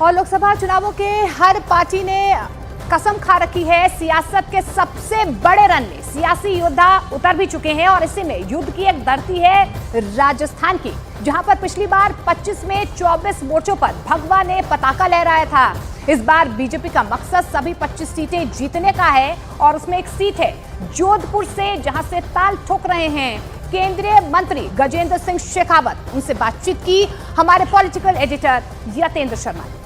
और लोकसभा चुनावों के हर पार्टी ने कसम खा रखी है, सियासत के सबसे बड़े रन में सियासी योद्धा उतर भी चुके हैं और इसी में युद्ध की एक धरती है राजस्थान की, जहां पर पिछली बार 25 में 24 मोर्चों पर भगवा ने पताका लहराया था। इस बार बीजेपी का मकसद सभी 25 सीटें जीतने का है और उसमें एक सीट है जोधपुर से, जहां से ताल ठोक रहे हैं केंद्रीय मंत्री गजेंद्र सिंह शेखावत। उनसे बातचीत की हमारे पॉलिटिकल एडिटर यतेंद्र शर्मा ने।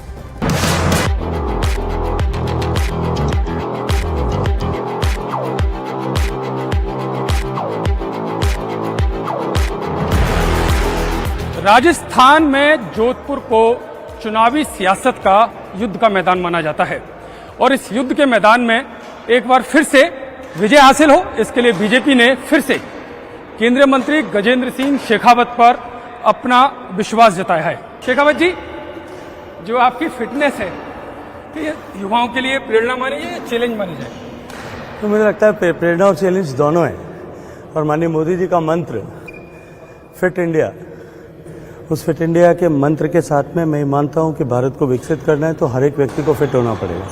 राजस्थान में जोधपुर को चुनावी सियासत का युद्ध का मैदान माना जाता है और इस युद्ध के मैदान में एक बार फिर से विजय हासिल हो, इसके लिए बीजेपी ने फिर से केंद्रीय मंत्री गजेंद्र सिंह शेखावत पर अपना विश्वास जताया है। शेखावत जी, जो आपकी फिटनेस है, तो ये युवाओं के लिए प्रेरणा मानी जाए, चैलेंज मानी जाए? तो मुझे लगता है प्रेरणा और चैलेंज दोनों है और माननीय मोदी जी का मंत्र फिट इंडिया, उस फिट इंडिया के मंत्र के साथ में मैं मानता हूं कि भारत को विकसित करना है तो हर एक व्यक्ति को फिट होना पड़ेगा।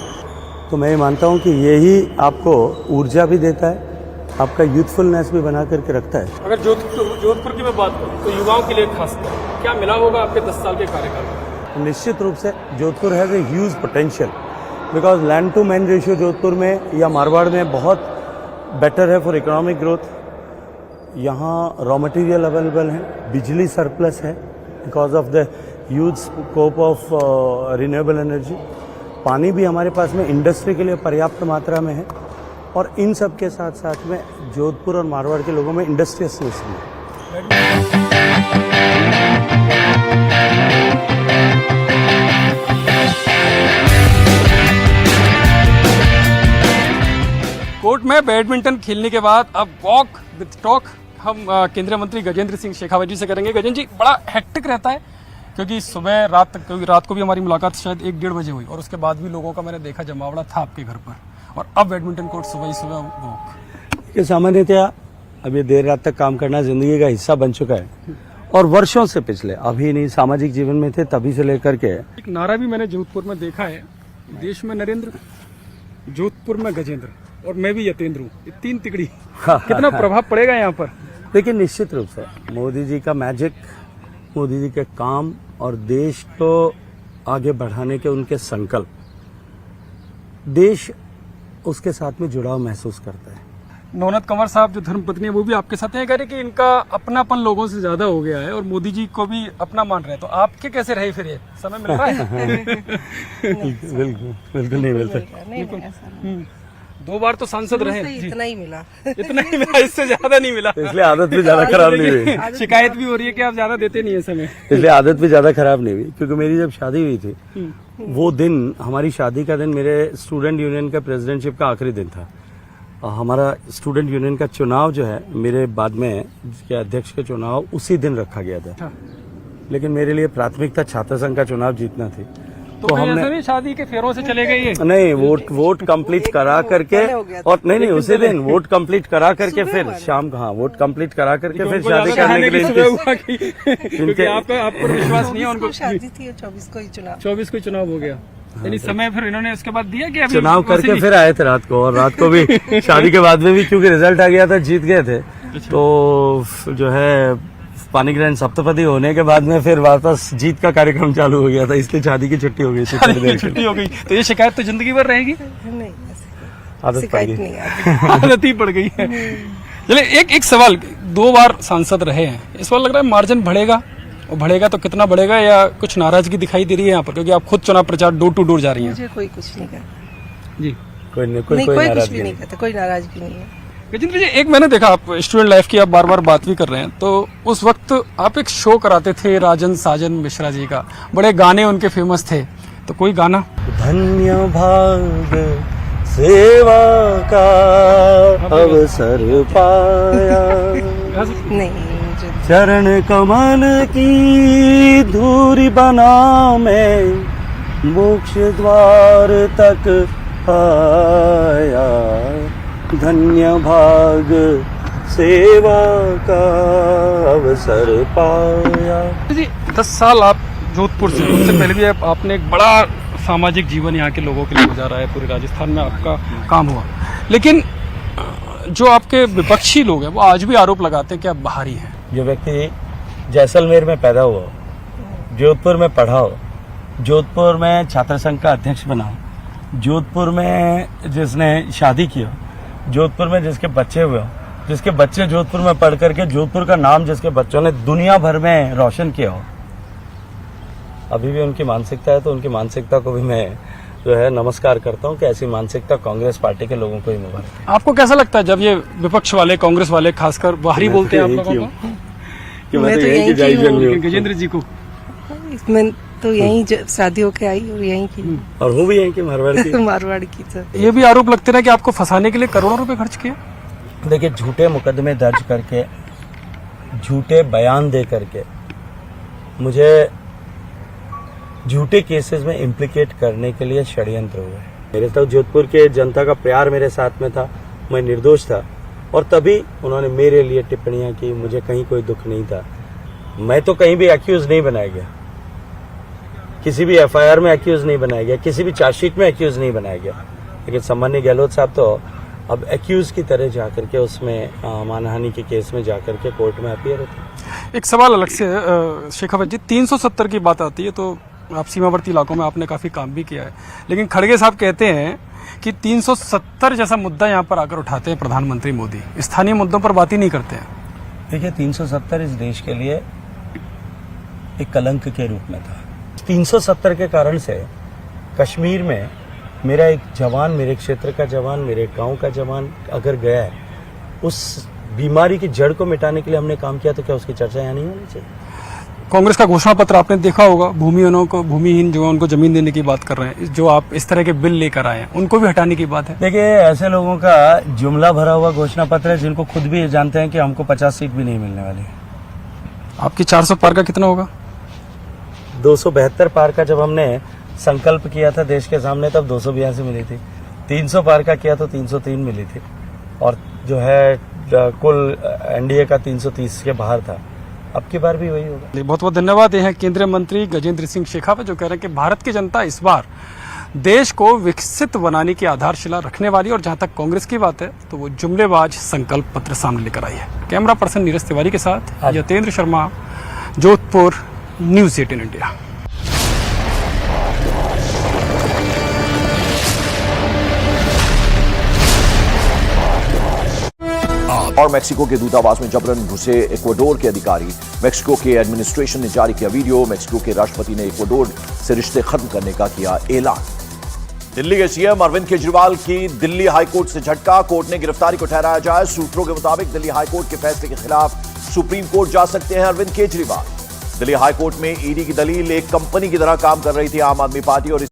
तो मैं मानता हूं कि यही आपको ऊर्जा भी देता है, आपका यूथफुलनेस भी बना करके रखता है। अगर जोधपुर की मैं बात करूं तो युवाओं के लिए खासकर क्या मिला होगा आपके 10 साल के कार्यकाल में? निश्चित रूप से Jodhpur has a huge potential because land to man ratio Jodhpur में या मारवाड़ में बहुत बेटर है फॉर इकोनॉमिक ग्रोथ। यहाँ रॉ मटेरियल अवेलेबल है, बिजली सरप्लस है because of the huge scope of renewable energy. पानी भी हमारे पास में इंडस्ट्री के लिए पर्याप्त मात्रा में है और इन सब के साथ साथ में जोधपुर और मारवाड़ के लोगों में इंडस्ट्रियलिस्ट भी है। कोर्ट में बैडमिंटन खेलने के बाद अब वॉक विद टॉक हम केंद्रीय मंत्री गजेंद्र सिंह शेखावत जी से करेंगे। गजेंद्र जी, बड़ा हेक्टिक रहता है क्योंकि सुबह रात तक, क्योंकि रात को भी हमारी मुलाकात शायद 1-1:30 बजे हुई और उसके बाद भी लोगों का मैंने देखा जमावड़ा था आपके घर पर, और अब बैडमिंटन कोर्ट सुबह ही सुबह वॉक। ये सामान्यतया अब ये देर रात तक काम करना जिंदगी का हिस्सा बन चुका है और वर्षों से, पिछले अभी नहीं सामाजिक जीवन में थे तभी से लेकर के। एक नारा भी मैंने जोधपुर में देखा है, देश में नरेंद्र, जोधपुर में गजेंद्र और मैं भी यतेंद्र हूँ, ये 3 तिगड़ी। कितना प्रभाव पड़ेगा यहाँ पर? लेकिन निश्चित रूप से मोदी जी का मैजिक, मोदी जी के काम और देश को आगे बढ़ाने के उनके संकल्प, देश उसके साथ में जुड़ाव महसूस करता है। नवनीत कंवर साहब जो धर्मपत्नी है वो भी आपके साथ हैं, कह रहे कि इनका अपनापन लोगों से ज्यादा हो गया है और मोदी जी को भी अपना मान रहे हैं, तो आपके कैसे रहे फिर? ये समय मिल रहा है? बिल्कुल नहीं मिलता। 2 बार तो सांसद रहे, इतना ही मिला। इतना ही मिला, इससे ज्यादा नहीं मिला। इसलिए आदत भी ज्यादा खराब नहीं हुई। शिकायत भी हो रही है कि आप ज्यादा देते नहीं है समय, इसलिए आदत भी ज्यादा खराब नहीं हुई। क्योंकि मेरी जब शादी हुई थी वो दिन, हमारी शादी का दिन मेरे स्टूडेंट यूनियन का प्रेसिडेंटशिप का आखिरी दिन था। हमारा स्टूडेंट यूनियन का चुनाव जो है मेरे बाद में के अध्यक्ष का चुनाव उसी दिन रखा गया था, लेकिन मेरे लिए प्राथमिकता छात्र संघ का चुनाव जीतना थी। तो हमने शादी के फेरों से चले गए? नहीं, वोट कंप्लीट करा करके, और नहीं उसी दिन वोट कंप्लीट करा करके फिर शाम को, हाँ, वोट कंप्लीट करा करके फिर शादी करने के लिए। आपको विश्वास नहीं है उनको? शादी थी 24 को ही चुनाव, 24 को चुनाव हो गया, यानी समय फिर इन्होंने उसके बाद दिया कि अभी चुनाव करके फिर आए थे रात को, और रात को भी शादी के बाद में भी क्योंकि रिजल्ट आ गया था, जीत गए थे, तो जो है पानी ग्रहण सप्तपदी होने के बाद में फिर वापस जीत का कार्यक्रम चालू हो गया था, इसलिए शादी की छुट्टी हो गई थी। छुट्टी हो गई तो ये शिकायत तो जिंदगी भर रहेगी? नहीं, आदत पड़ गई, आदत ही पड़ गई है। चलिए एक सवाल, 2 बार सांसद रहे हैं, इस बार लग रहा है मार्जिन बढ़ेगा, और बढ़ेगा तो कितना बढ़ेगा, या कुछ नाराजगी दिखाई दे रही है यहाँ पर, क्योंकि आप खुद चुनाव प्रचार डोर टू डोर जा रही हैं? मुझे कोई कुछ नहीं कहता जी, कोई कुछ भी नहीं कहता, कोई नाराजगी नहीं है। गजेंद्र जी, एक मैंने देखा, आप स्टूडेंट लाइफ की आप बार बार बात भी कर रहे हैं, तो उस वक्त आप एक शो कराते थे राजन साजन मिश्रा जी का, बड़े गाने उनके फेमस थे, तो कोई गाना? धन्य भाग सेवा का अवसर पाया, नहीं, चरण कमल की धूरी बना मैं मोक्ष द्वार तक आया, धन्य भाग सेवा का अवसर पाया। जी 10 साल आप जोधपुर से, उससे पहले भी आपने एक बड़ा सामाजिक जीवन यहाँ के लोगों के लिए गुजारा है, पूरे राजस्थान में आपका काम हुआ। लेकिन जो आपके विपक्षी लोग हैं वो आज भी आरोप लगाते हैं कि आप बाहरी हैं। जो व्यक्ति जैसलमेर में पैदा हुआ, जोधपुर में पढ़ा हो, जोधपुर में छात्र संघ का अध्यक्ष बना हो, जोधपुर में जिसने शादी की हो, जोधपुर में जिसके बच्चे हुए हो, जिसके बच्चे जोधपुर में पढ़ करके जोधपुर का नाम जिसके बच्चों ने दुनिया भर में रोशन किया हो, अभी भी उनकी मानसिकता है, तो उनकी मानसिकता को भी मैं जो है नमस्कार करता हूं कि ऐसी मानसिकता कांग्रेस पार्टी के लोगों को ही मुबारक। आपको कैसा लगता है जब ये विपक्ष वाले, कांग्रेस वाले खासकर बाहरी बोलते हैं आप लोगों को? कि मैं तो यहीं की हूँ। गजेंद्र जी को मैं तो यहीं शादी होके आई और यहीं की, और वो भी यहीं की मारवाड़ की। मारवाड़ की। तो ये भी आरोप लगते हैं कि आपको फंसाने के लिए करोड़ों रुपए खर्च किए। देखिए, झूठे मुकदमे दर्ज करके, झूठे बयान दे करके मुझे झूठे केसेस में इम्प्लीकेट करने के लिए षड्यंत्र हुए। मेरे तक जोधपुर के जनता का प्यार मेरे साथ में था, मैं निर्दोष था, और तभी उन्होंने मेरे लिए टिप्पणियां की। मुझे कहीं कोई दुख नहीं था, मैं तो कहीं भी एक्यूज नहीं बनाया गया, किसी भी एफआईआर में एक्यूज नहीं बनाया गया, किसी भी चार्जशीट में एक्यूज नहीं बनाया गया। लेकिन सम्माननीय गहलोत साहब तो अब एक्यूज की तरह जाकर के उसमें मानहानि के केस में जाकर के कोर्ट में अपीयर होते हैं। एक सवाल अलग से शेखावत जी, 370 की बात आती है तो आप सीमावर्ती इलाकों में आपने काफी काम भी किया है, लेकिन खड़गे साहब कहते हैं कि 370 जैसा मुद्दा यहाँ पर आकर उठाते हैं प्रधानमंत्री मोदी, स्थानीय मुद्दों पर बात ही नहीं करते हैं। देखिए, 370 इस देश के लिए एक कलंक के रूप में था। 370 के कारण से कश्मीर में मेरा एक जवान, मेरे क्षेत्र का जवान, मेरे गांव का जवान अगर गया है, उस बीमारी की जड़ को मिटाने के लिए हमने काम किया, तो क्या उसकी चर्चा यहाँ नहीं होनी चाहिए? कांग्रेस का घोषणा पत्र आपने देखा होगा, भूमिहीन जो उनको जमीन देने की बात कर रहे हैं, जो आप इस तरह के बिल लेकर आए हैं उनको भी हटाने की बात है। देखिए, ऐसे लोगों का जुमला भरा हुआ घोषणा पत्र है जिनको खुद भी जानते हैं कि हमको 50 सीट भी नहीं मिलने वाली। आपकी 400 पार का कितना होगा? 272 पार का जब हमने संकल्प किया था देश के सामने, तब 282 मिली थी। 300 पार का किया तो 303 मिली थी, और जो है कुल एनडीए का 330 के बाहर था। अब की बार भी वही होगा। बहुत बहुत धन्यवाद। ये हैं केंद्रीय मंत्री गजेंद्र सिंह शेखावत, जो कह रहे हैं कि भारत की जनता इस बार देश को विकसित बनाने की आधारशिला रखने वाली, और जहां तक कांग्रेस की बात है तो वो जुमलेबाज संकल्प पत्र सामने लेकर आई है। कैमरा पर्सन नीरज तिवारी के साथ यतेंद्र शर्मा, जोधपुर, न्यूज़ 18 इंडिया। और मेक्सिको के दूतावास में जबरन घुसे इक्वाडोर के अधिकारी। मेक्सिको के एडमिनिस्ट्रेशन ने जारी किया वीडियो। मेक्सिको के राष्ट्रपति ने इक्वाडोर से रिश्ते खत्म करने का किया ऐलान। दिल्ली के सीएम अरविंद केजरीवाल की दिल्ली हाईकोर्ट से झटका। कोर्ट ने गिरफ्तारी को ठहराया जाए। सूत्रों के मुताबिक दिल्ली हाईकोर्ट के फैसले के खिलाफ सुप्रीम कोर्ट जा सकते हैं अरविंद केजरीवाल। दिल्ली हाईकोर्ट में ईडी की दलील, एक कंपनी की तरह काम कर रही थी आम आदमी पार्टी, और